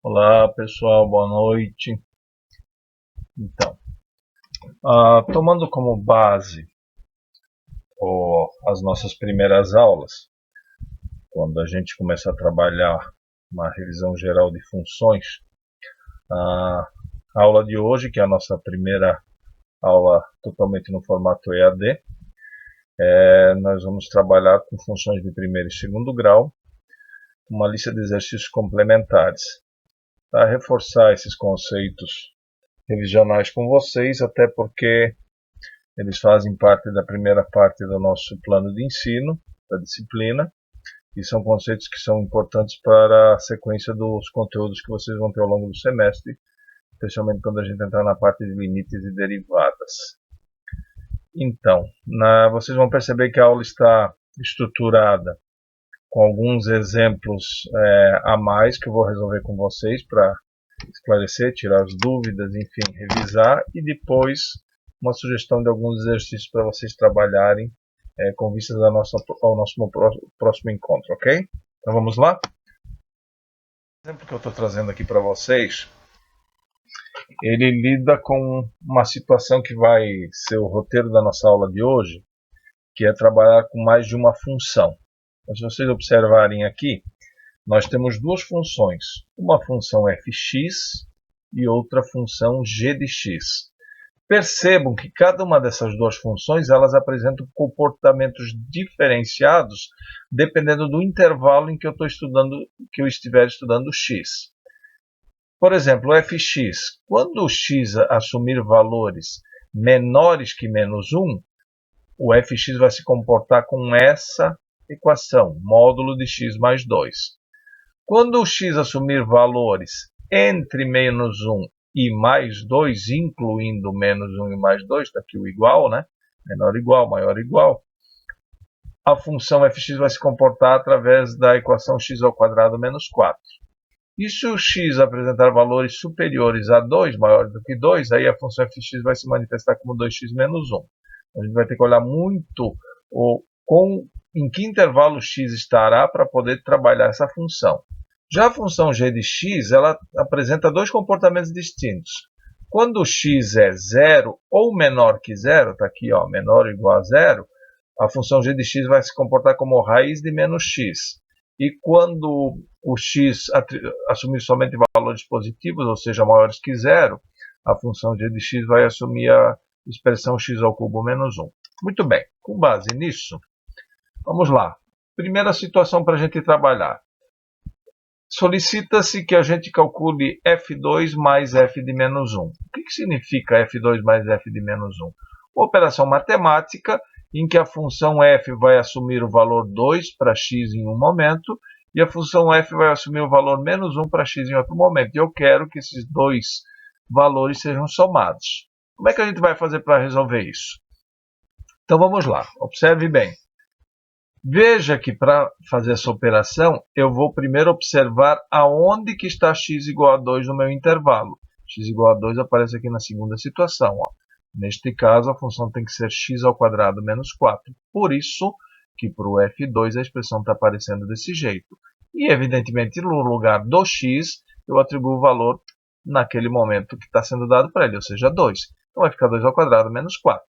Olá pessoal, boa noite. Então, tomando como base as nossas primeiras aulas, quando a gente começa a trabalhar uma revisão geral de funções, a aula de hoje, que é a nossa primeira aula totalmente no formato EAD, nós vamos trabalhar com funções de primeiro e segundo grau, uma lista de exercícios complementares. Para reforçar esses conceitos revisionais com vocês, até porque eles fazem parte da primeira parte do nosso plano de ensino, da disciplina, e são conceitos que são importantes para a sequência dos conteúdos que vocês vão ter ao longo do semestre, especialmente quando a gente entrar na parte de limites e derivadas. Então, vocês vão perceber que a aula está estruturada com alguns exemplos a mais que eu vou resolver com vocês para esclarecer, tirar as dúvidas, enfim, revisar, e depois uma sugestão de alguns exercícios para vocês trabalharem com vistas ao nosso próximo encontro, ok? Então vamos lá? O exemplo que eu estou trazendo aqui para vocês, ele lida com uma situação que vai ser o roteiro da nossa aula de hoje, que é trabalhar com mais de uma função. Então, se vocês observarem aqui, nós temos duas funções, uma função fx e outra função g de x. Percebam que cada uma dessas duas funções elas apresentam comportamentos diferenciados dependendo do intervalo em que eu estiver estudando x. Por exemplo, o fx, quando o x assumir valores menores que menos 1, o fx vai se comportar com essa equação, módulo de x mais 2. Quando o x assumir valores entre menos 1 e mais 2, incluindo menos 1 e mais 2, está aqui o igual, né? Menor igual, maior igual. A função fx vai se comportar através da equação x ao quadrado menos 4. E se o x apresentar valores superiores a 2, maiores do que 2, aí a função fx vai se manifestar como 2x menos 1. A gente vai ter que olhar muito em que intervalo x estará para poder trabalhar essa função. Já a função g de x, ela apresenta dois comportamentos distintos. Quando x é zero ou menor que zero, está aqui, ó, menor ou igual a zero, a função g de x vai se comportar como raiz de menos x. E quando o x assumir somente valores positivos, ou seja, maiores que zero, a função g de x vai assumir a expressão x ao cubo menos 1. Muito bem, com base nisso, vamos lá. Primeira situação para a gente trabalhar. Solicita-se que a gente calcule f2 mais f de menos 1. O que significa f2 mais f de menos 1? Uma operação matemática em que a função f vai assumir o valor 2 para x em um momento e a função f vai assumir o valor menos 1 para x em outro momento. E eu quero que esses dois valores sejam somados. Como é que a gente vai fazer para resolver isso? Então vamos lá, observe bem. Veja que para fazer essa operação, eu vou primeiro observar aonde que está x igual a 2 no meu intervalo. X igual a 2 aparece aqui na segunda situação. Ó. Neste caso, a função tem que ser x ao quadrado menos 4. Por isso que para o f2 a expressão está aparecendo desse jeito. E, evidentemente, no lugar do x, eu atribuo o valor naquele momento que está sendo dado para ele, ou seja, 2. Então vai ficar 2 ao quadrado menos 4.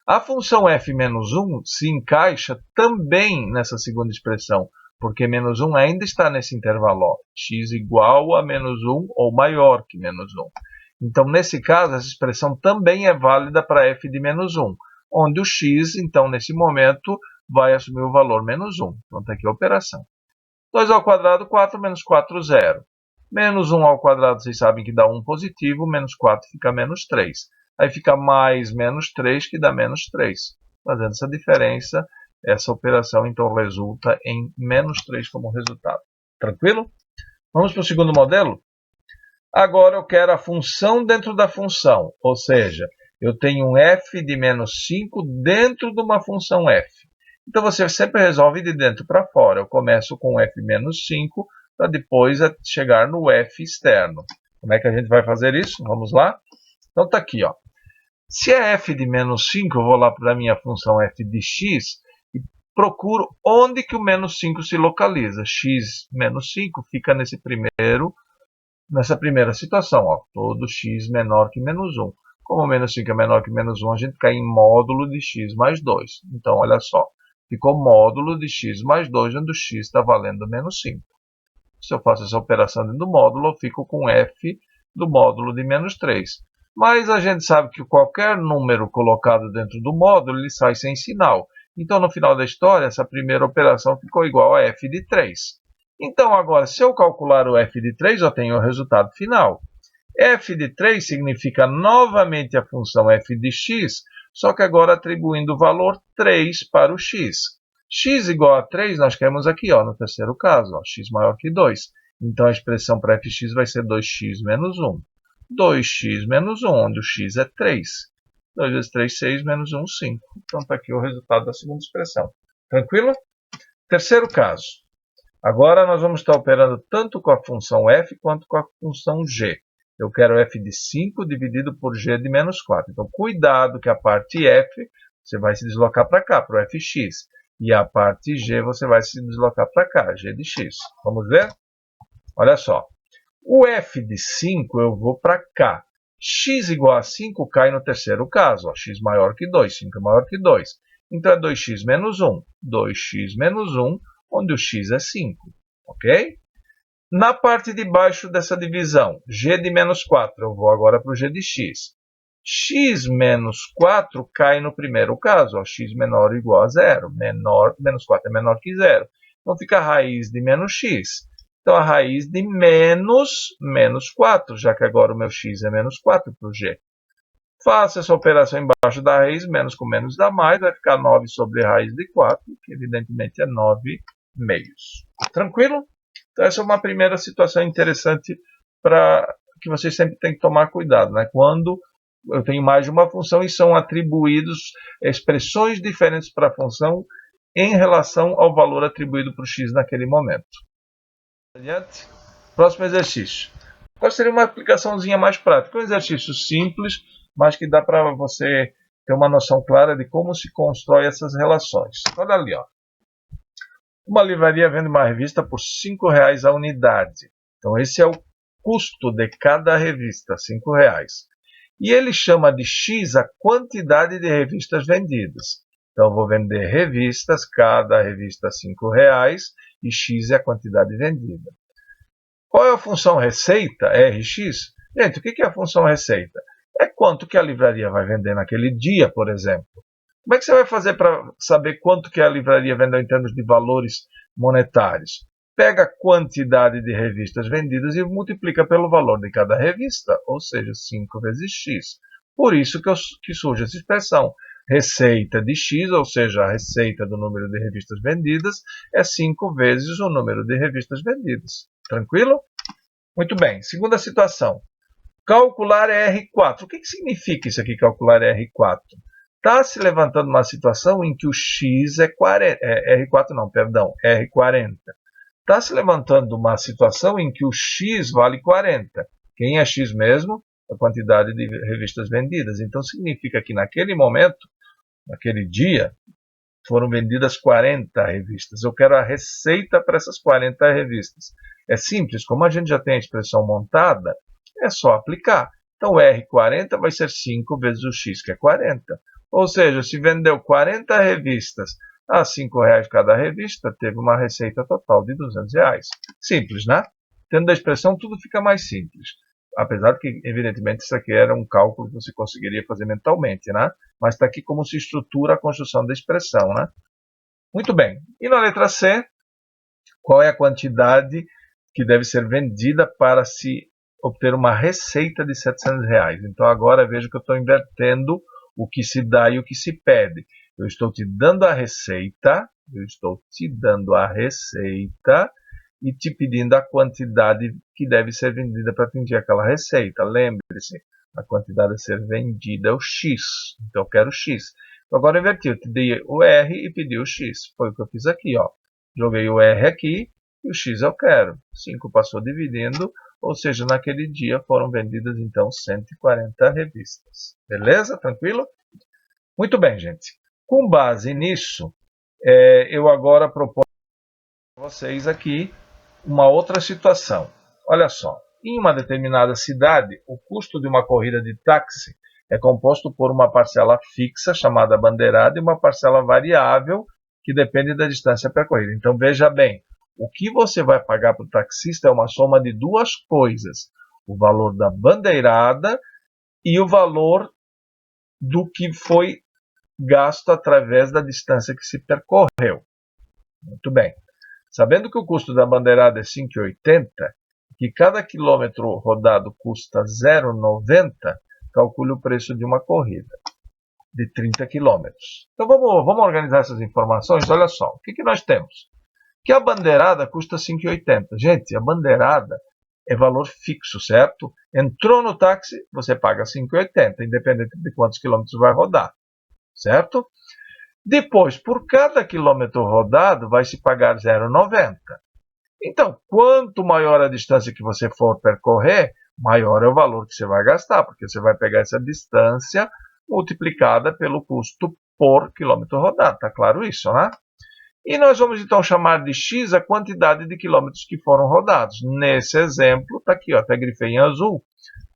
A função f menos 1 se encaixa também nessa segunda expressão, porque menos 1 ainda está nesse intervalo, ó, x igual a menos 1 ou maior que menos 1. Então, nesse caso, essa expressão também é válida para f de menos 1, onde o x, então, nesse momento, vai assumir o valor menos 1. Então, está aqui a operação. 2 ao quadrado, 4, menos 4, 0. Menos 1 ao quadrado, vocês sabem que dá 1 positivo, menos 4 fica menos 3. Aí fica mais menos 3, que dá menos 3. Fazendo essa diferença, essa operação então resulta em menos 3 como resultado. Tranquilo? Vamos para o segundo modelo? Agora eu quero a função dentro da função, ou seja, eu tenho um f de menos 5 dentro de uma função f. Então você sempre resolve de dentro para fora. Eu começo com f menos 5 para depois chegar no f externo. Como é que a gente vai fazer isso? Vamos lá? Então está aqui, ó. Se é f de menos 5, eu vou lá para a minha função f de x e procuro onde que o menos 5 se localiza. X menos 5 fica nesse primeiro nessa primeira situação, ó, todo x menor que menos 1. Como menos 5 é menor que menos 1, a gente cai em módulo de x mais 2. Então, olha só, ficou módulo de x mais 2, onde o x está valendo menos 5. Se eu faço essa operação dentro do módulo, eu fico com f do módulo de menos 3. Mas a gente sabe que qualquer número colocado dentro do módulo, ele sai sem sinal. Então, no final da história, essa primeira operação ficou igual a f de 3. Então, agora, se eu calcular o f de 3, eu tenho o resultado final. F de 3 significa novamente a função f de x, só que agora atribuindo o valor 3 para o x. X igual a 3, nós queremos aqui, ó, no terceiro caso, ó, x maior que 2. Então, a expressão para fx vai ser 2x menos 1. 2x menos 1, onde o x é 3. 2 vezes 3, 6, menos 1, 5. Então, está aqui o resultado da segunda expressão. Tranquilo? Terceiro caso. Agora, nós vamos estar operando tanto com a função f quanto com a função g. Eu quero f de 5 dividido por g de menos 4. Então, cuidado que a parte f, você vai se deslocar para cá, para o fx. E a parte g, você vai se deslocar para cá, g de x. Vamos ver? Olha só. O f de 5 eu vou para cá. X igual a 5 cai no terceiro caso. Ó, x maior que 2, 5 é maior que 2. Então, é 2x menos 1. 2x menos 1, onde o x é 5. Ok? Na parte de baixo dessa divisão, g de menos 4, eu vou agora para o g de x. X menos 4 cai no primeiro caso, ó, x menor ou igual a 0. Menos 4 é menor que 0. Então, fica a raiz de menos x. Então, a raiz de menos 4, já que agora o meu x é menos 4 para o g. Faça essa operação embaixo da raiz, menos com menos dá mais, vai ficar 9 sobre raiz de 4, que evidentemente é 9 meios. Tranquilo? Então, essa é uma primeira situação interessante para que vocês sempre têm que tomar cuidado, né? Quando eu tenho mais de uma função e são atribuídos expressões diferentes para a função em relação ao valor atribuído para o x naquele momento. Adiante. Próximo exercício. Qual seria uma aplicaçãozinha mais prática? Um exercício simples, mas que dá para você ter uma noção clara de como se constrói essas relações. Olha ali, ó. Uma livraria vende uma revista por R$ 5 a unidade. Então, esse é o custo de cada revista, R$ 5. E ele chama de X a quantidade de revistas vendidas. Então, eu vou vender revistas, cada revista R$ 5, e X é a quantidade vendida. Qual é a função receita, RX? Gente, o que é a função receita? É quanto que a livraria vai vender naquele dia, por exemplo. Como é que você vai fazer para saber quanto que a livraria vendeu em termos de valores monetários? Pega a quantidade de revistas vendidas e multiplica pelo valor de cada revista, ou seja, 5 vezes x. Por isso que surge essa expressão. Receita de x, ou seja, a receita do número de revistas vendidas, é 5 vezes o número de revistas vendidas. Tranquilo? Muito bem. Segunda situação. Calcular R4. O que significa isso aqui, calcular R4? Está se levantando uma situação em que o x é 40, R4 não, perdão, R40. Está se levantando uma situação em que o x vale 40. Quem é x mesmo? A quantidade de revistas vendidas. Então, significa que naquele momento, naquele dia, foram vendidas 40 revistas. Eu quero a receita para essas 40 revistas. É simples, como a gente já tem a expressão montada, é só aplicar. Então, o R40 vai ser 5 vezes o x, que é 40. Ou seja, se vendeu 40 revistas a R$ 5 cada revista, teve uma receita total de R$ 200. Simples, né? Tendo a expressão, tudo fica mais simples. Apesar de que, evidentemente, isso aqui era um cálculo que você conseguiria fazer mentalmente, né? Mas está aqui como se estrutura a construção da expressão, né? Muito bem. E na letra C, qual é a quantidade que deve ser vendida para se obter uma receita de R$ 700? Então, agora veja que eu estou invertendo o que se dá e o que se pede. Eu estou te dando a receita, e te pedindo a quantidade que deve ser vendida para atingir aquela receita. Lembre-se, a quantidade a ser vendida é o X. Então, eu quero X. Então, agora eu inverti, eu te dei o R e pedi o X. Foi o que eu fiz aqui, ó. Joguei o R aqui e o X eu quero. 5 passou dividindo, ou seja, naquele dia foram vendidas, então, 140 revistas. Beleza? Tranquilo? Muito bem, gente. Com base nisso, eu agora proponho a vocês aqui uma outra situação. Olha só. em uma determinada cidade, o custo de uma corrida de táxi é composto por uma parcela fixa, chamada bandeirada, e uma parcela variável, que depende da distância percorrida. Então, veja bem, o que você vai pagar para o taxista é uma soma de duas coisas: o valor da bandeirada e o valor do que foi gasto através da distância que se percorreu. Muito bem. Sabendo que o custo da bandeirada é 5,80, que cada quilômetro rodado custa 0,90, calcule o preço de uma corrida de 30 quilômetros. Então vamos organizar essas informações. Olha só, o que nós temos? Que a bandeirada custa 5,80. Gente, a bandeirada é valor fixo, certo? Entrou no táxi, você paga 5,80, independente de quantos quilômetros vai rodar, certo? Depois, por cada quilômetro rodado, vai se pagar 0,90. Então, quanto maior a distância que você for percorrer, maior é o valor que você vai gastar, porque você vai pegar essa distância multiplicada pelo custo por quilômetro rodado. Tá claro isso, né? E nós vamos então chamar de x a quantidade de quilômetros que foram rodados. Nesse exemplo, está aqui, ó, até grifei em azul.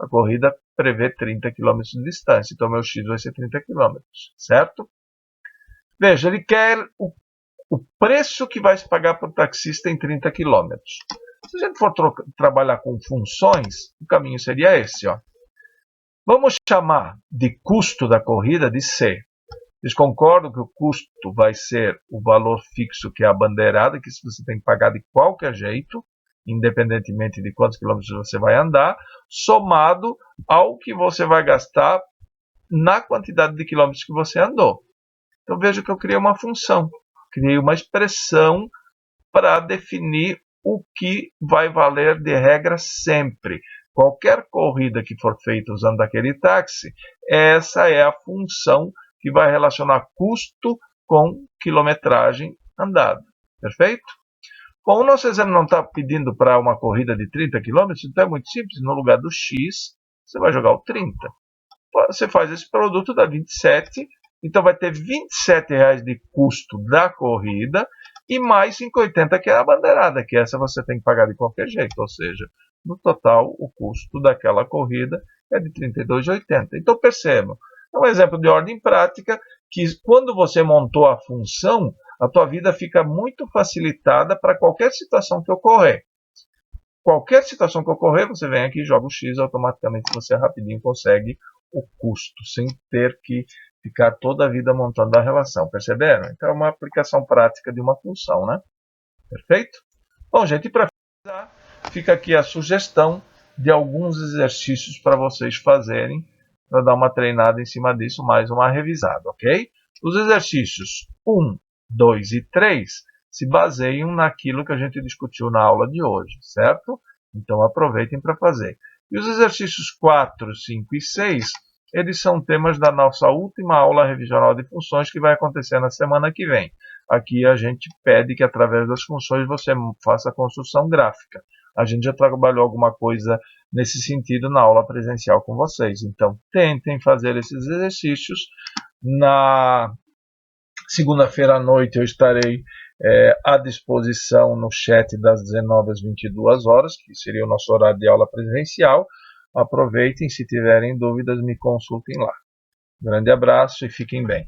A corrida prevê 30 km de distância, então meu x vai ser 30 km, certo? Veja, ele quer o preço que vai se pagar para o taxista em 30 km. Se a gente for trabalhar com funções, o caminho seria esse, ó. Vamos chamar de custo da corrida de C. Vocês concordam que o custo vai ser o valor fixo, que é a bandeirada, que você tem que pagar de qualquer jeito, independentemente de quantos quilômetros você vai andar, somado ao que você vai gastar na quantidade de quilômetros que você andou. Então veja que eu criei uma função, criei uma expressão para definir o que vai valer de regra sempre. Qualquer corrida que for feita usando aquele táxi, essa é a função que vai relacionar custo com quilometragem andada. Perfeito? Bom, o nosso exemplo não está pedindo para uma corrida de 30 km, então é muito simples. No lugar do x, você vai jogar o 30. Você faz esse produto, dá 27. Então vai ter R$ 27,00 de custo da corrida e mais 5,80 que é a bandeirada, que essa você tem que pagar de qualquer jeito. Ou seja, no total, o custo daquela corrida é de R$ 32,80. Então percebam, é um exemplo de ordem prática que quando você montou a função, a tua vida fica muito facilitada para qualquer situação que ocorrer. Qualquer situação que ocorrer, você vem aqui, joga o x, automaticamente você rapidinho consegue o custo, sem ter que ficar toda a vida montando a relação. Perceberam? Então é uma aplicação prática de uma função, né? Perfeito? Bom, gente, para finalizar, fica aqui a sugestão de alguns exercícios para vocês fazerem, para dar uma treinada em cima disso, mais uma revisada, ok? Os exercícios 1, 2 e 3 se baseiam naquilo que a gente discutiu na aula de hoje, certo? Então aproveitem para fazer. E os exercícios 4, 5 e 6, eles são temas da nossa última aula revisional de funções, que vai acontecer na semana que vem. Aqui a gente pede que através das funções você faça a construção gráfica. A gente já trabalhou alguma coisa nesse sentido na aula presencial com vocês. Então tentem fazer esses exercícios. Na segunda-feira à noite eu estarei à disposição no chat das 19 às 22 horas, que seria o nosso horário de aula presencial. Aproveitem, se tiverem dúvidas, me consultem lá. Grande abraço e fiquem bem.